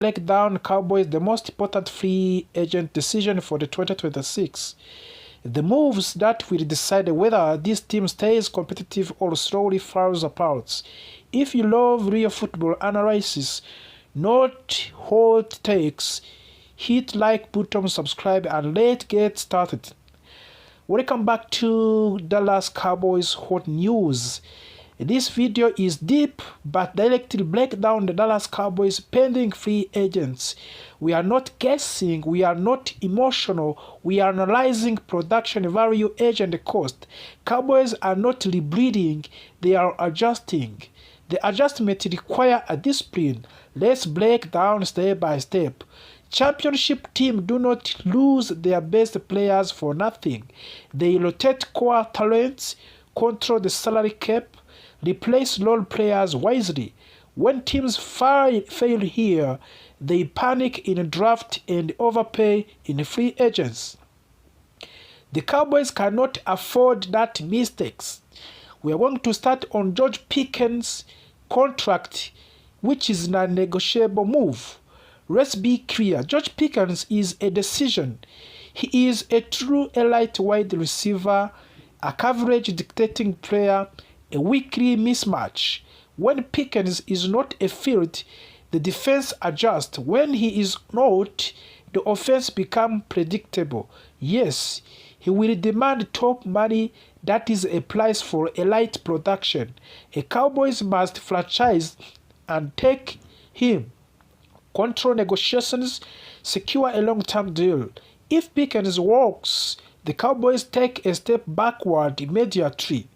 break down Cowboys, the most important free agent decision for the 2026. The moves that will decide whether this team stays competitive or slowly falls apart. If you love real football analysis, not hot takes, hit like button, subscribe, and let's get started. Welcome back to Dallas Cowboys hot news. This video is deep but directly break down the Dallas Cowboys pending free agents. We are not guessing, we are not emotional, we are analyzing production value, age and cost. Cowboys are not rebuilding, they are adjusting. The adjustment require a discipline. Let's break down step by step. Championship teams do not lose their best players for nothing. They rotate core talents, control the salary cap, replace role players wisely. When teams fail here, they panic in draft and overpay in free agents. The Cowboys cannot afford that mistakes. We are going to start on George Pickens' contract, which is a negotiable move. Let's be clear, George Pickens is a decision. He is a true elite wide receiver, a coverage dictating player, a weekly mismatch. When Pickens is not a field, the defense adjusts. When he is not, the offense becomes predictable. Yes, he will demand top money. That is a price for elite production. A Cowboys must franchise and take him. Control negotiations, secure a long-term deal. If Pickens works, the Cowboys take a step backward immediately.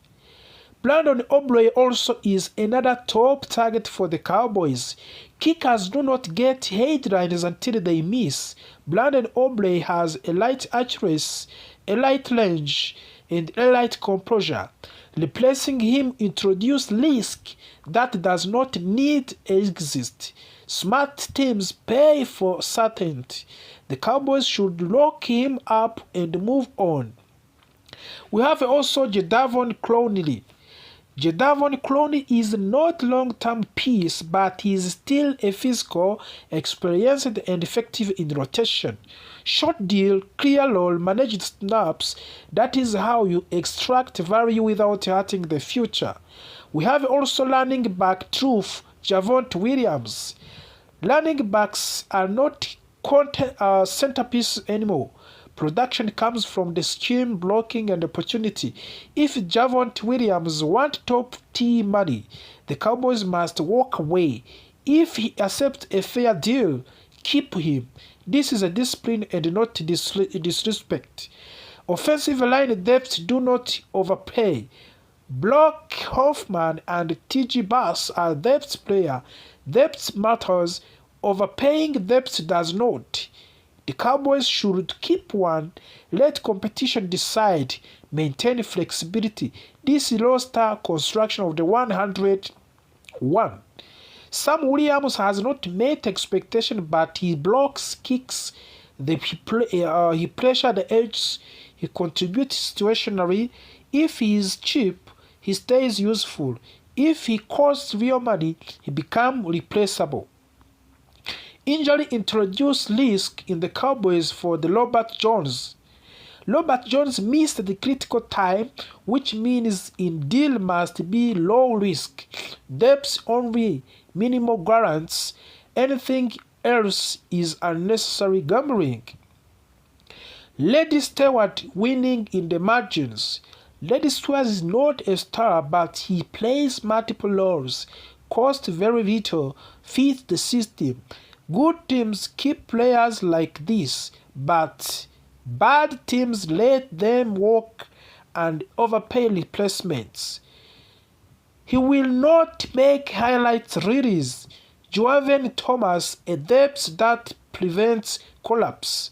Brandon Aubrey also is another top target for the Cowboys. Kickers do not get headlines until they miss. Brandon Aubrey has elite accuracy, elite range, and elite composure. Replacing him introduces risk that does not need exist. Smart teams pay for certainty. The Cowboys should lock him up and move on. We have also Jadeveon Clowney. Jadeveon Clowney is not long-term piece, but he is still a physical, experienced and effective in rotation. Short deal, clear role, managed snaps. That is how you extract value without hurting the future. We have also running back truth, Javonte Williams. Running backs are not centerpiece anymore. Production comes from the scheme, blocking, and opportunity. If Javonte Williams wants top-tier money, the Cowboys must walk away. If he accepts a fair deal, keep him. This is a discipline and not disrespect. Offensive line depth do not overpay. Brock Hoffman and T.J. Bass are depth players. Depth matters. Overpaying depth does not. The Cowboys should keep one, let competition decide, maintain flexibility. This roster construction of the 101. Sam Williams has not met expectation, but he blocks, kicks, he pressures the edges, he contributes situationally. If he is cheap, he stays useful. If he costs real money, he becomes replaceable. Injury introduced risk in the Cowboys for the Robert Jones. Robert Jones missed the critical time, which means in deal must be low risk. Depth only, minimal guarantees. Anything else is unnecessary gambling. Lady Stewart winning in the margins. Lady Stewart is not a star, but he plays multiple roles, costs very little, fits the system. Good teams keep players like this, but bad teams let them walk and overpay replacements. He will not make highlights reels. Jovan Thomas, a depth that prevents collapse,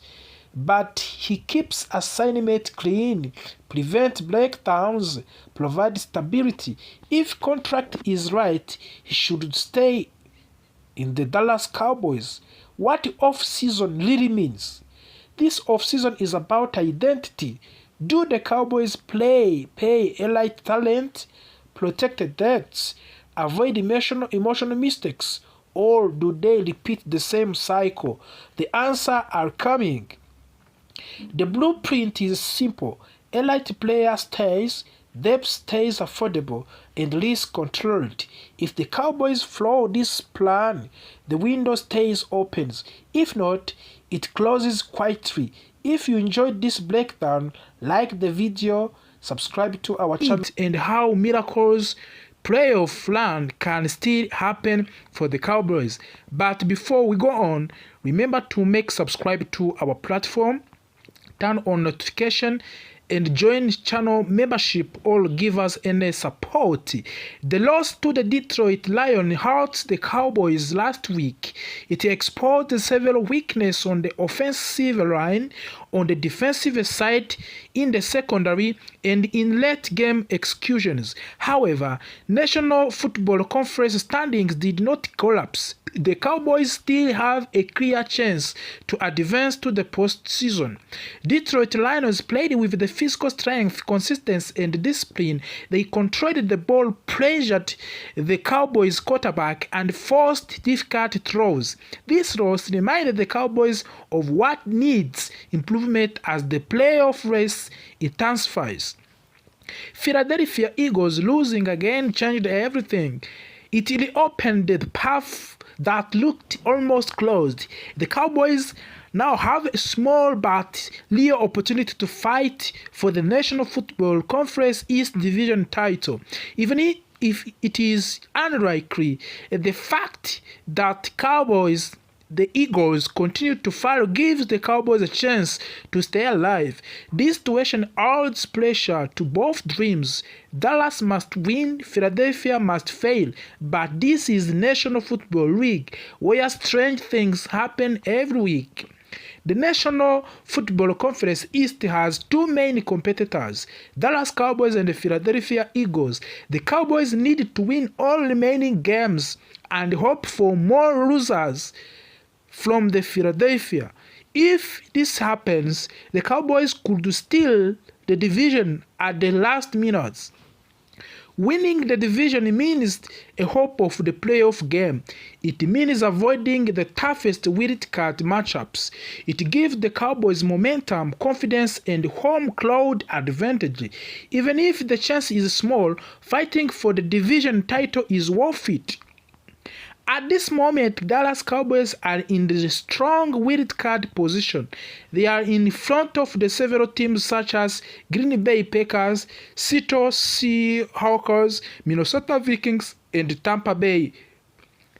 but he keeps assignment clean, prevents breakdowns, provides stability. If contract is right, he should stay in the Dallas Cowboys. What off-season really means? This off-season is about identity. Do the Cowboys pay elite talent, protect the debts, avoid emotional mistakes, or do they repeat the same cycle? The answer are coming. The blueprint is simple. Elite player stays, depth stays affordable, and risk controlled. If the Cowboys follow this plan, the window stays open. If not, it closes quietly. If you enjoyed this breakdown, like the video, subscribe to our channel, and how miracles playoff run can still happen for the Cowboys. But before we go on, remember to subscribe to our platform, turn on notification, and join channel membership or give us any support. The loss to the Detroit Lions hurt the Cowboys last week. It exposed several weaknesses on the offensive line, on the defensive side, in the secondary, and in late-game executions. However, National Football Conference standings did not collapse. The Cowboys still have a clear chance to advance to the postseason. Detroit Lions played with the physical strength, consistency, and discipline. They controlled the ball, pressured the Cowboys quarterback, and forced difficult throws. This loss reminded the Cowboys of what needs improvement as the playoff race intensifies. Philadelphia Eagles losing again changed everything. It reopened the path that looked almost closed. The Cowboys now have a small but real opportunity to fight for the National Football Conference East Division title. Even if it is unlikely, the fact that the Eagles continue to fall gives the Cowboys a chance to stay alive. This situation adds pressure to both dreams. Dallas must win, Philadelphia must fail, but this is the National Football League, where strange things happen every week. The National Football Conference East has two main competitors, Dallas Cowboys and the Philadelphia Eagles. The Cowboys need to win all remaining games and hope for more losers from the Philadelphia. If this happens, the Cowboys could steal the division at the last minutes. Winning the division means a hope of the playoff game. It means avoiding the toughest wild-card matchups. It gives the Cowboys momentum, confidence, and home crowd advantage. Even if the chance is small, fighting for the division title is worth it. At this moment, Dallas Cowboys are in the strong wild card position. They are in front of the several teams such as Green Bay Packers, Seattle Seahawks, Minnesota Vikings, and Tampa Bay.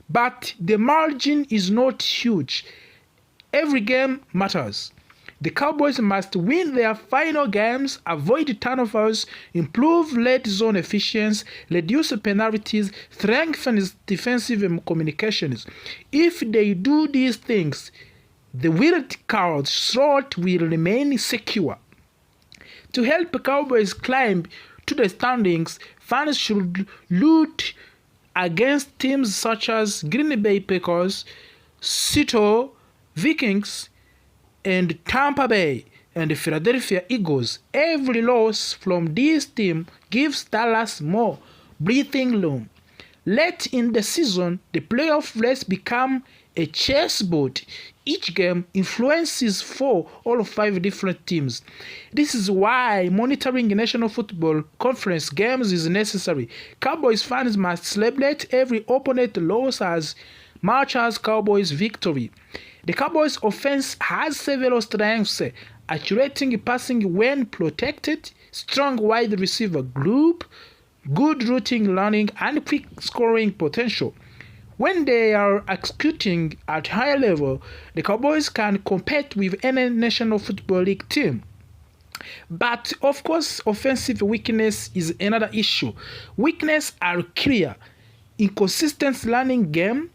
But the margin is not huge. Every game matters. The Cowboys must win their final games, avoid turnovers, improve red zone efficiency, reduce penalties, strengthen defensive communications. If they do these things, the wild card slot will remain secure. To help the Cowboys climb to the standings, fans should root against teams such as Green Bay Packers, Seattle Vikings, and Tampa Bay and the Philadelphia Eagles. Every loss from this team gives Dallas more breathing room. Late in the season, the playoff race become a chessboard. Each game influences 4 or 5 different teams. This is why monitoring National Football Conference games is necessary. Cowboys fans must celebrate every opponent loss as much as Cowboys victory. The Cowboys offense has several strengths: accurate passing when protected, strong wide receiver group, good routing running, and quick scoring potential. When they are executing at high level, the Cowboys can compete with any National Football League team. But of course, offensive weakness is another issue. Weaknesses are clear: inconsistent running game,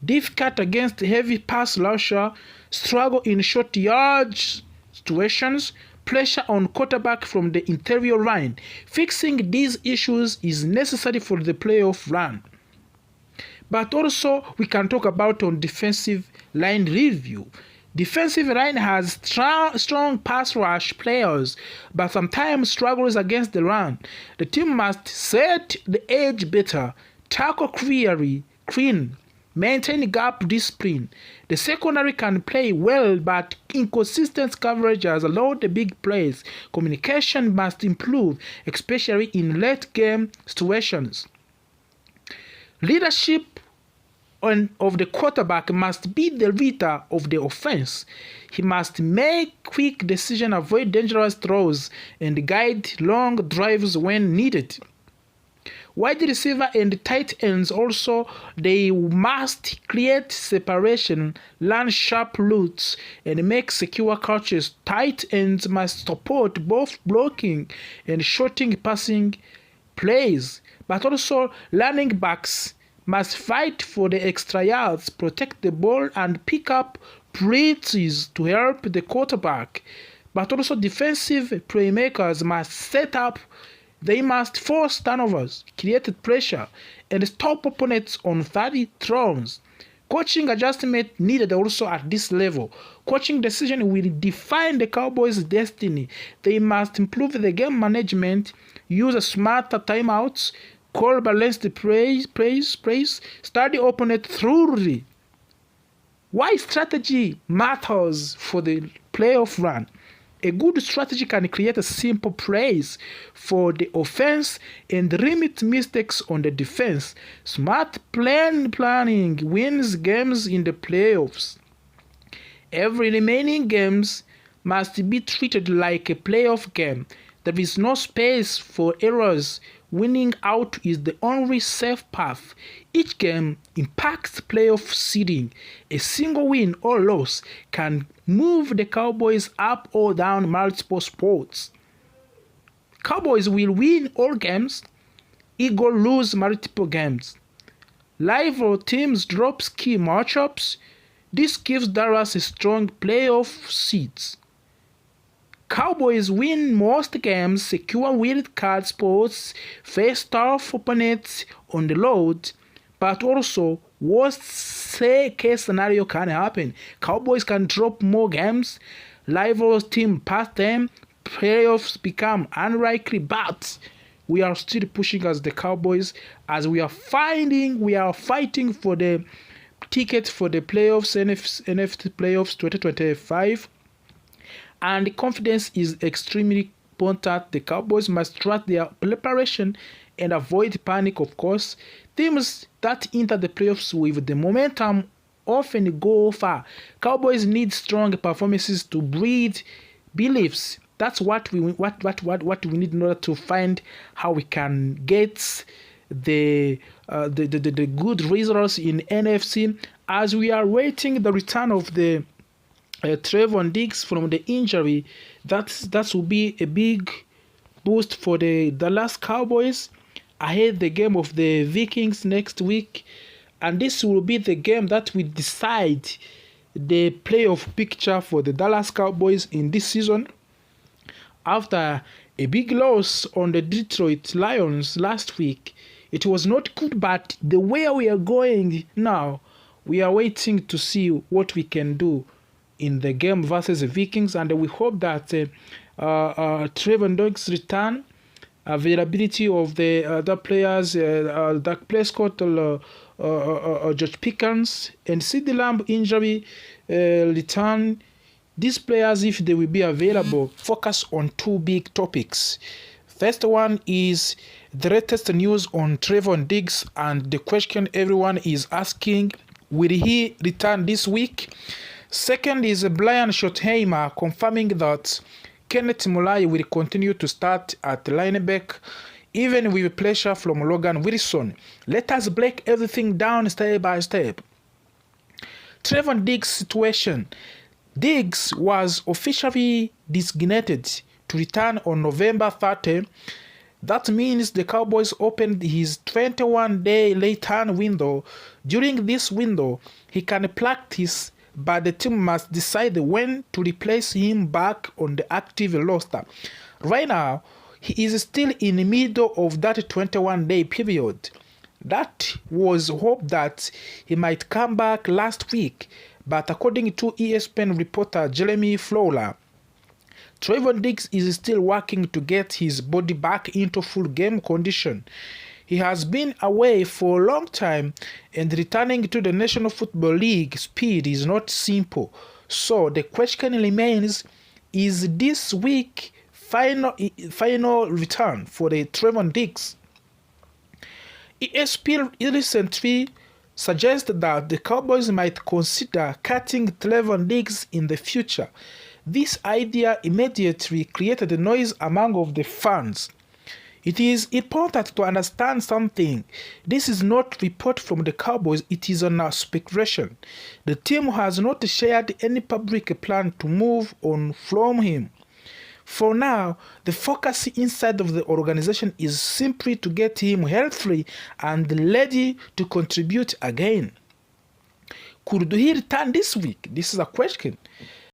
difficult against heavy pass rusher, struggle in short yardage situations, pressure on quarterback from the interior line. Fixing these issues is necessary for the playoff run. But also, we can talk about on defensive line review. Defensive line has strong pass rush players, but sometimes struggles against the run. The team must set the edge better, tackle clean, maintain gap discipline. The secondary can play well, but inconsistent coverage has allowed the big plays. Communication must improve, especially in late game situations. Leadership of the quarterback must be the leader of the offense. He must make quick decisions, avoid dangerous throws, and guide long drives when needed. Wide receiver and tight ends also, they must create separation, learn sharp routes, and make secure catches. Tight ends must support both blocking and shorting passing plays, but also running backs must fight for the extra yards, protect the ball, and pick up blitzes to help the quarterback. But also defensive playmakers must set up. They must force turnovers, create pressure, and stop opponents on 30 throws. Coaching adjustment needed also at this level. Coaching decision will define the Cowboys' destiny. They must improve the game management, use smarter timeouts, call balanced plays, study opponent thoroughly. Why strategy matters for the playoff run? A good strategy can create a simple plays for the offense and limit mistakes on the defense. Smart planning wins games in the playoffs. Every remaining games must be treated like a playoff game. There is no space for errors. Winning out is the only safe path. Each game impacts playoff seeding. A single win or loss can move the Cowboys up or down multiple spots. Cowboys will win all games. Eagles lose multiple games. Rival teams drop key matchups. This gives Dallas a strong playoff seeds. Cowboys win most games, secure wild card spots, face tough opponents on the road, but also worst case scenario can happen. Cowboys can drop more games, rivals team pass them, playoffs become unlikely, but we are still pushing as the Cowboys as we are fighting for the ticket for the playoffs, NFC playoffs 2025. And confidence is extremely important. The Cowboys must trust their preparation and avoid panic, of course. Teams that enter the playoffs with the momentum often go far. Cowboys need strong performances to breed beliefs. That's what we need in order to find how we can get the good results in NFC as we are waiting the return of the Trevon Diggs from the injury. That will be a big boost for the Dallas Cowboys ahead the game of the Vikings next week, and this will be the game that will decide the playoff picture for the Dallas Cowboys in this season. After a big loss on the Detroit Lions last week, it was not good, but the way we are going now, we are waiting to see what we can do in the game versus the Vikings, and we hope that Trevon Diggs' return, availability of the other players, Dak Prescott, George Pickens, and CeeDee Lamb injury return. These players, if they will be available, focus on two big topics. First one is the latest news on Trevon Diggs, and the question everyone is asking, will he return this week? Second is Brian Schottenheimer confirming that Kenneth Murray will continue to start at linebacker, even with pressure from Logan Wilson. Let us break everything down step by step. Trevon Diggs' situation. Diggs was officially designated to return on November 30. That means the Cowboys opened his 21-day return window. During this window, he can practice, but the team must decide when to replace him back on the active roster. Right now, he is still in the middle of that 21-day period. That was hope that he might come back last week, but according to ESPN reporter Jeremy Fowler, Trevon Diggs is still working to get his body back into full game condition. He has been away for a long time, and returning to the National Football League speed is not simple. So the question remains, is this week final return for the Trevon Diggs? ESPN recently suggested that the Cowboys might consider cutting Trevon Diggs in the future. This idea immediately created a noise among of the fans. It is important to understand something. This is not report from the Cowboys, it is on speculation. The team has not shared any public plan to move on from him. For now, the focus inside of the organization is simply to get him healthy and ready to contribute again. Could he return this week? This is a question.